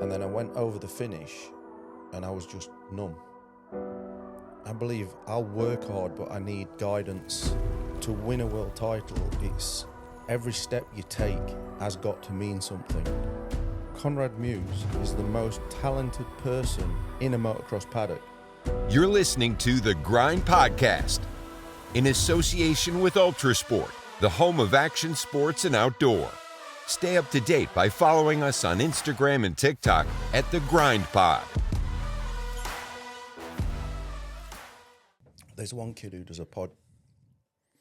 And then I went over the finish and I was just numb. I believe I'll work hard, but I need guidance. To win a world title, it's every step you take has got to mean something. Conrad Muse is the most talented person in a motocross paddock. You're listening to The Grind Podcast in association with Ultrasport, the home of action sports and outdoor. Stay up to date by following us on Instagram and TikTok at The Grind Pod. There's one kid who does a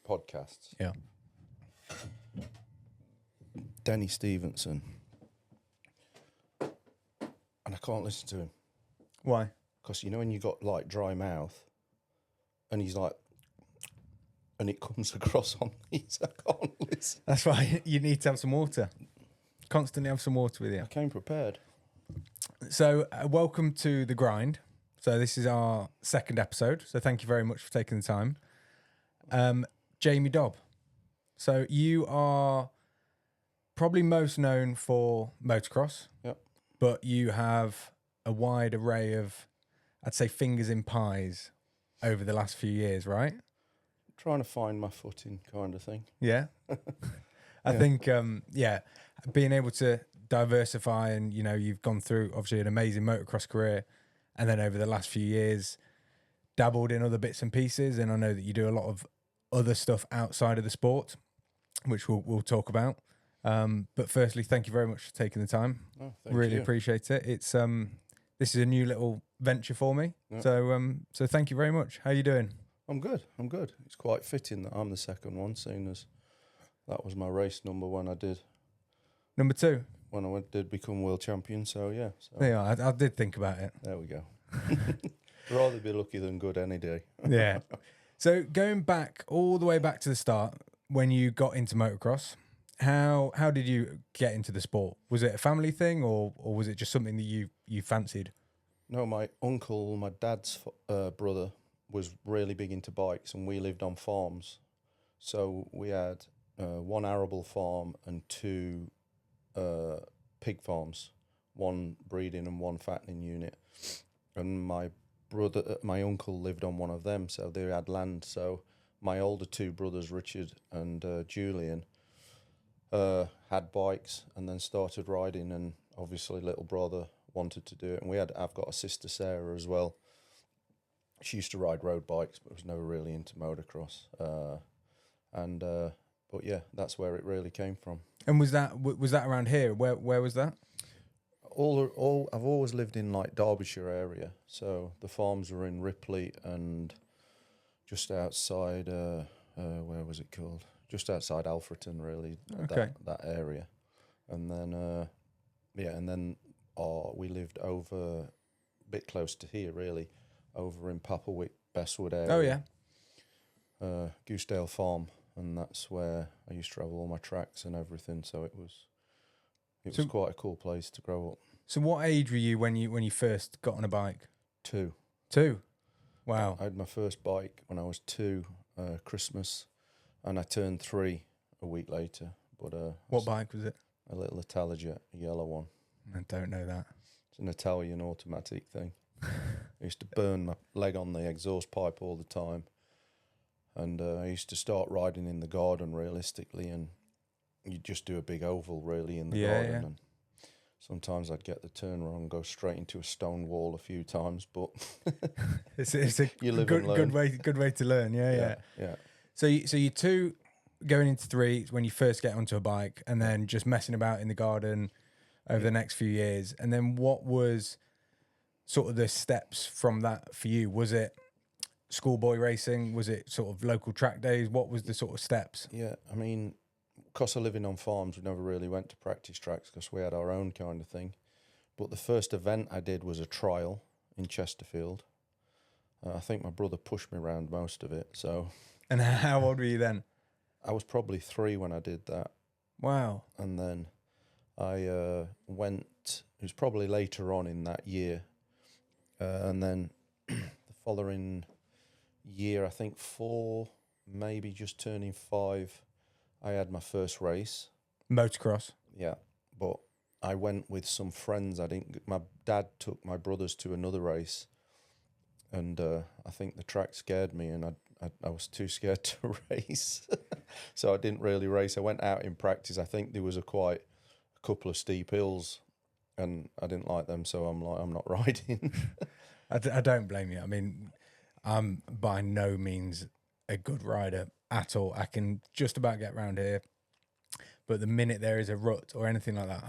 podcast. Yeah. Denny Stevenson. And I can't listen to him. Why? Because you know when you got like dry mouth and he's like, and it comes across on me, so I can't listen. That's why you need to have some water. Constantly have some water with you. I came prepared. So welcome to The Grind. So this is our second episode. So thank you very much for taking the time. Jamie Dobb. So you are probably most known for motocross. Yep. But you have a wide array of, I'd say, fingers in pies over the last few years, right? Trying to find my footing kind of thing. Yeah. I think, being able to diversify and, you know, you've gone through obviously an amazing motocross career and then over the last few years dabbled in other bits and pieces. And I know that you do a lot of other stuff outside of the sport, which we'll talk about. But firstly, thank you very much for taking the time. Oh, thank really you. appreciate it. It's this is a new little venture for me. Yeah. So thank you very much. How are you doing? I'm good. It's quite fitting that I'm the second one, seeing as that was my race number when I did. Number 2. When I did become world champion, so yeah. So There you are. I did think about it. there we go. Rather be lucky than good any day. Yeah. So going back all the way back to the start, when you got into motocross, how did you get into the sport? Was it a family thing, or was it just something that you fancied? No, my uncle, my dad's brother, was really big into bikes, and we lived on farms. So we had one arable farm and 2 pig farms, one breeding and one fattening unit. And my uncle lived on one of them, so they had land. So my older 2 brothers, Richard and Julian, had bikes and then started riding, and obviously little brother wanted to do it. And I've got a sister, Sarah, as well. She used to ride road bikes, but was never really into motocross. But yeah, that's where it really came from. And was that around here? Where was that? I've always lived in like Derbyshire area, so the farms were in Ripley and just outside. Where was it called? Just outside Alfreton, really. Okay. That area, and then we lived over a bit close to here, really, over in Papplewick, Bestwood area. Oh yeah. Goosedale Farm, and that's where I used to travel all my tracks and everything. So it was quite a cool place to grow up. So what age were you when you first got on a bike? 2. 2. Wow. I had my first bike when I was 2, Christmas, and I turned 3 a week later. But what bike was it? A little Italijet, a yellow one. I don't know that. It's an Italian automatic thing. I used to burn my leg on the exhaust pipe all the time. And I used to start riding in the garden realistically, and you just do a big oval really in the garden. Yeah. And sometimes I'd get the turn wrong and go straight into a stone wall a few times, but it's a you live and learn. good way to learn. Yeah. So you 2 going into 3 when you first get onto a bike, and then just messing about in the garden over the next few years. And then what was sort of the steps from that for you? Was it schoolboy racing? Was it sort of local track days? What was the sort of steps? Yeah, I mean, because of living on farms, we never really went to practice tracks because we had our own kind of thing. But the first event I did was a trial in Chesterfield. I think my brother pushed me around most of it. So. And how old were you then? I was probably 3 when I did that. Wow. And then I went, it was probably later on in that year. And then the following year, I think 4, maybe just turning 5, I had my first race. Motocross. Yeah, but I went with some friends. My dad took my brothers to another race, and I think the track scared me, and I was too scared to race, so I didn't really race. I went out in practice. I think there was a couple of steep hills, and I didn't like them, so I'm not riding. I don't blame you. I mean, I'm by no means a good rider at all. I can just about get around here, but the minute there is a rut or anything like that,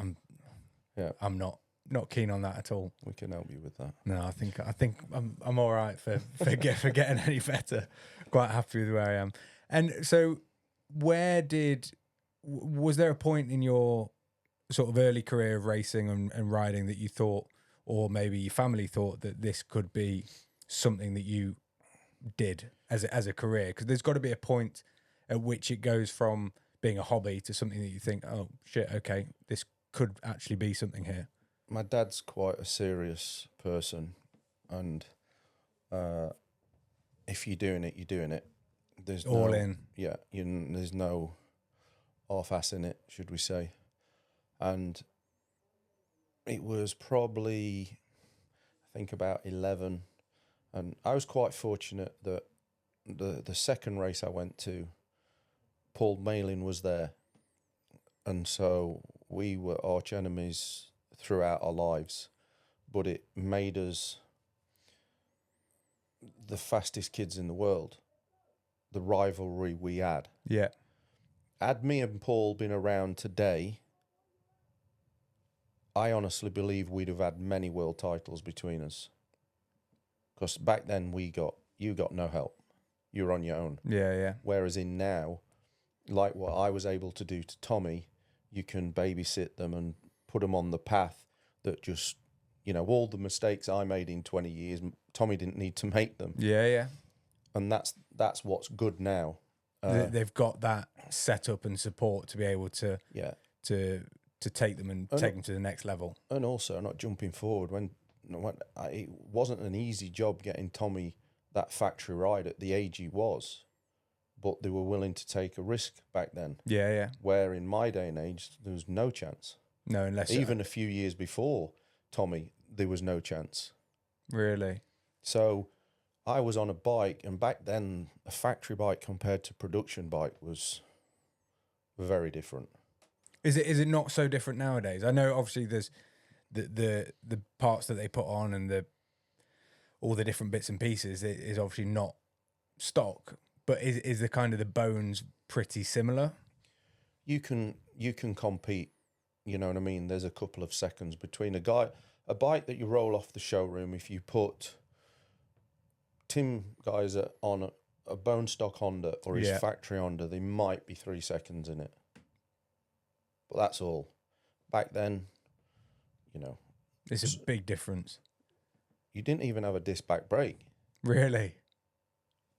I'm not keen on that at all. We can help you with that. No, I think I'm all right for getting any better. Quite happy with where I am. And so, was there a point in your sort of early career of racing and riding that you thought, or maybe your family thought, that this could be something that you did as a career? Because there's got to be a point at which it goes from being a hobby to something that you think, oh shit, okay, this could actually be something here. My dad's quite a serious person, and if you're doing it, you're doing it. There's all in. Yeah, there's no half-ass in it, should we say. And it was probably, I think, about 11, and I was quite fortunate that the second race I went to, Paul Malin was there, and so we were arch enemies throughout our lives, but it made us the fastest kids in the world. The rivalry we had. Yeah. Had me and Paul been around today, I honestly believe we'd have had many world titles between us. Because back then you got no help. You were on your own. Yeah, yeah. Whereas in now, like what I was able to do to Tommy, you can babysit them and put them on the path that just, all the mistakes I made in 20 years, Tommy didn't need to make them. Yeah, yeah. And that's what's good now. They've got that setup and support to be able to to take them and take them to the next level. And also, not jumping forward, when it wasn't an easy job getting Tommy that factory ride at the age he was, but they were willing to take a risk back then. Yeah, yeah. Where in my day and age, there was no chance. No, unless even a few years before Tommy, there was no chance. Really? So I was on a bike, and back then, a factory bike compared to production bike was very different. Is it not so different nowadays? I know obviously there's the parts that they put on and all the different bits and pieces is obviously not stock, but is the kind of the bones pretty similar? You can compete, you know what I mean? There's a couple of seconds between a bike that you roll off the showroom. If you put Tim Geyser on a bone stock Honda or his factory Honda, there might be 3 seconds in it. But that's all. Back then, it's a big difference. You didn't even have a disc back brake. Really?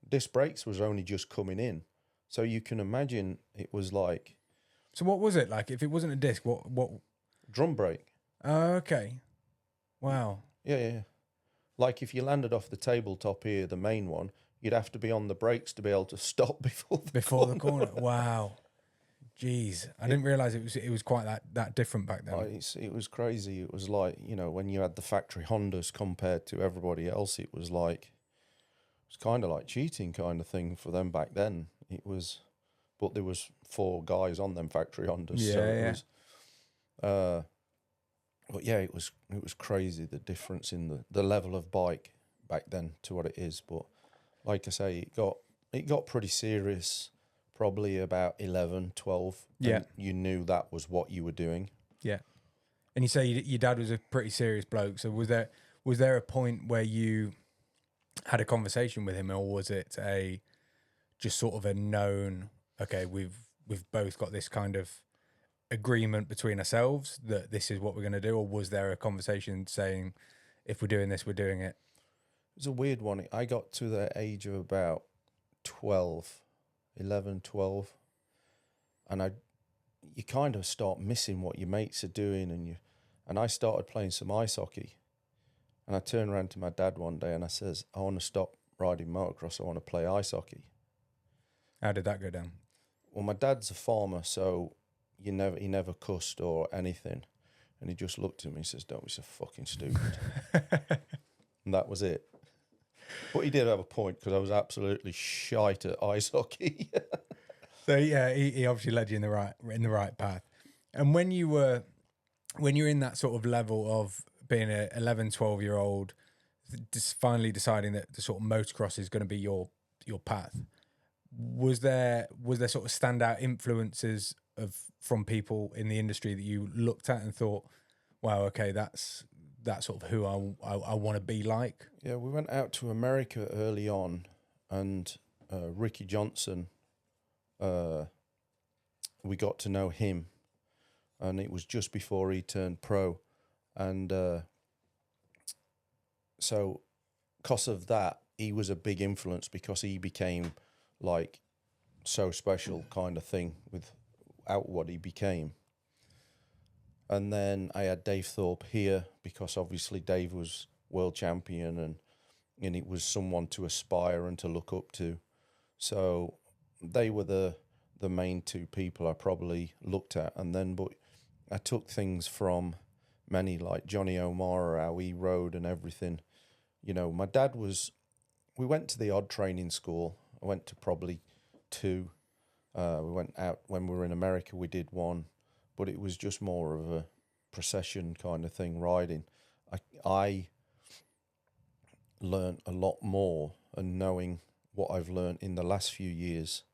Disc brakes was only just coming in. So you can imagine it was like... So what was it like? If it wasn't a disc, what? Drum brake. Oh, okay. Wow. Yeah. Like if you landed off the tabletop here, the main one, you'd have to be on the brakes to be able to stop before the corner. Wow. Jeez, I didn't realise it was quite that different back then. It was crazy. It was like, when you had the factory Hondas compared to everybody else, it was kind of like cheating kind of thing for them back then. It was, but there was 4 guys on them factory Hondas. Yeah, so it was, but yeah, it was crazy, the difference in the level of bike back then to what it is. But like I say, it got pretty serious. Probably about 11, 12. Yeah. And you knew that was what you were doing. Yeah. And you say your dad was a pretty serious bloke. So was there a point where you had a conversation with him, or was it just sort of a known, okay, we've both got this kind of agreement between ourselves that this is what we're going to do? Or was there a conversation saying, if we're doing this, we're doing it? It was a weird one. I got to the age of about 11, 12, and you kind of start missing what your mates are doing, and I started playing some ice hockey, and I turned around to my dad one day and I says, I want to stop riding motocross, I want to play ice hockey. How did that go down? Well, my dad's a farmer, so he never cussed or anything, And he just looked at me and says, "Don't be so fucking stupid." And that was it. But he did have a point, because I was absolutely shite at ice hockey. So yeah, he obviously led you in the right path. And when you're in that sort of level of being a 11, 12-year-old, just finally deciding that the sort of motocross is going to be your path, was there sort of standout influences from people in the industry that you looked at and thought, wow, okay, that's sort of who I want to be like? Yeah, we went out to America early on, and Ricky Johnson, we got to know him, and it was just before he turned pro. And so because of that, he was a big influence, because he became like so special kind of thing without what he became. And then I had Dave Thorpe here, because obviously Dave was world champion, and it was someone to aspire and to look up to. So they were the main two people I probably looked at. And then, but I took things from many, like Johnny O'Mara, how he rode and everything. You know, my dad we went to the odd training school. I went to probably 2. We went out when we were in America, we did 1, but it was just more of a procession kind of thing, riding. I learned a lot more, and knowing what I've learned in the last few years,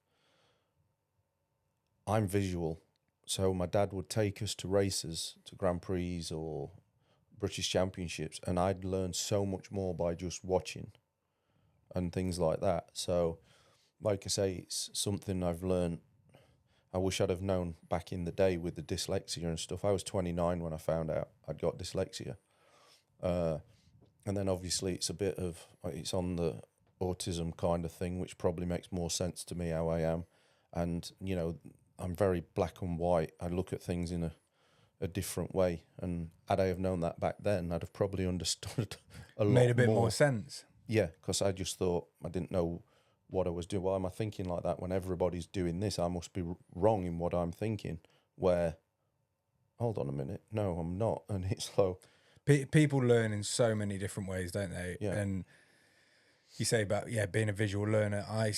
I'm visual. So my dad would take us to races, to Grand Prix or British Championships, and I'd learn so much more by just watching and things like that. So, like I say, it's something I've learned. I wish I'd have known back in the day with the dyslexia and stuff. I was 29 when I found out I'd got dyslexia. And then obviously it's on the autism kind of thing, which probably makes more sense to me how I am. And, you know, I'm very black and white. I look at things in a different way. And had I have known that back then, I'd have probably understood a lot more. Made a bit more sense. Yeah, because I just thought, I didn't know what I was doing. Why am I thinking like that when everybody's doing this? I must be wrong in what I'm thinking. Where, hold on a minute, no, I'm not. And it's like, people learn in so many different ways, don't they? Yeah. And you say about being a visual learner. I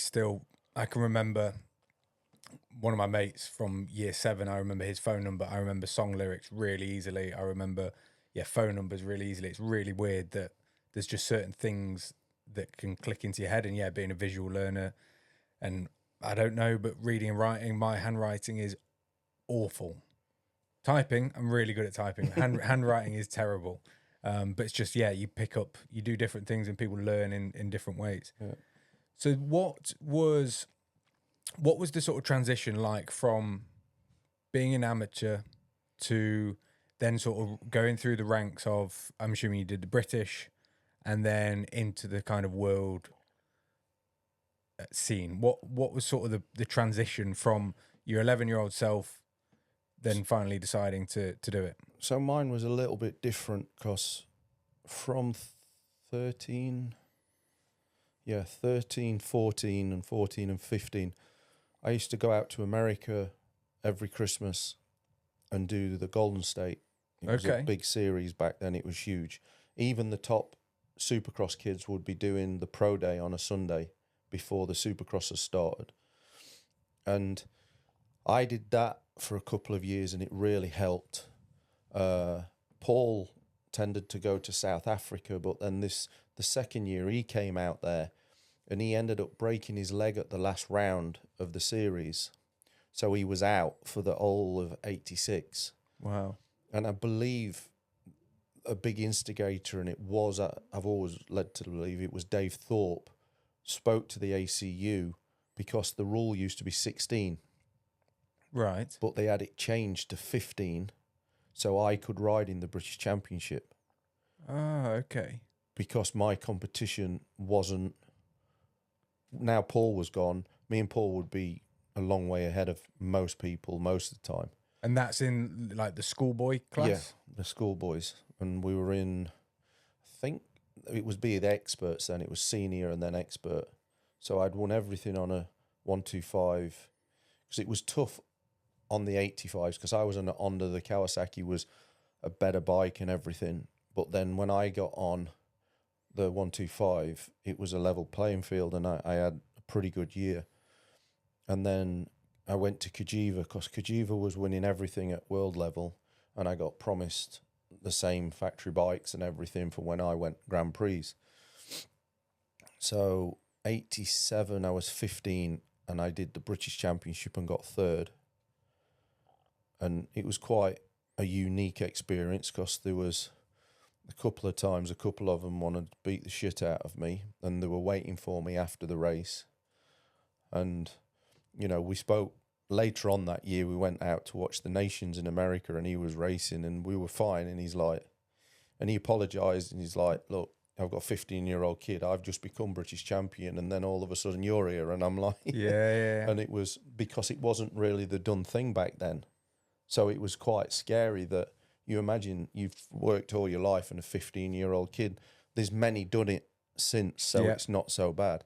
can remember one of my mates from year 7. I remember his phone number. I remember song lyrics really easily. I remember phone numbers really easily. It's really weird that there's just certain things that can click into your head. And being a visual learner, and I don't know, but reading and writing, my handwriting is awful. Typing, I'm really good at typing. Handwriting is terrible. But it's just, you pick up, you do different things, and people learn in different ways. Yeah. So what was the sort of transition like from being an amateur to then sort of going through the ranks of, I'm assuming you did the British, and then into the kind of world scene? What was sort of the transition from your 11-year-old self then finally deciding to do it? So mine was a little bit different, because from 13, 14 and 14 and 15, I used to go out to America every Christmas and do the Golden State. It was a big series back then. It was huge. Even the top Supercross kids would be doing the pro day on a Sunday before the Supercrossers started. And I did that for a couple of years, and it really helped. Paul tended to go to South Africa, but then the second year he came out there, and he ended up breaking his leg at the last round of the series. So he was out for the whole of 86. Wow. And I believe a big instigator, and it was, I've always led to believe it was Dave Thorpe, spoke to the ACU, because the rule used to be 16. Right. But they had it changed to 15, so I could ride in the British Championship. Ah, okay. Because my competition wasn't... Now Paul was gone, me and Paul would be a long way ahead of most people most of the time. And that's in like the schoolboy class? Yeah, the schoolboys. And we were in, I think it was be the experts then, it was senior and then expert. So I'd won everything on a 125, because it was tough on the 85s, because I was on the Kawasaki was a better bike and everything. But then when I got on the 125, it was a level playing field, and I had a pretty good year. And then I went to Kajiva because Kajiva was winning everything at world level, and I got promised the same factory bikes and everything for when I went Grand Prix. So 87, I was 15, and I did the British Championship and got third. And it was quite a unique experience because there was a couple of times, a couple of them wanted to beat the shit out of me, and they were waiting for me after the race. And, you know, we spoke later on that year. We went out to watch the Nations in America, and he was racing, and we were fine. And he's like, and he apologised, and he's like, look, I've got a 15-year-old kid. I've just become British champion, and then all of a sudden you're here. And I'm like, yeah. And it was because it wasn't really the done thing back then. So it was quite scary that you imagine you've worked all your life and a 15-year-old kid. There's many done it since, so it's not so bad.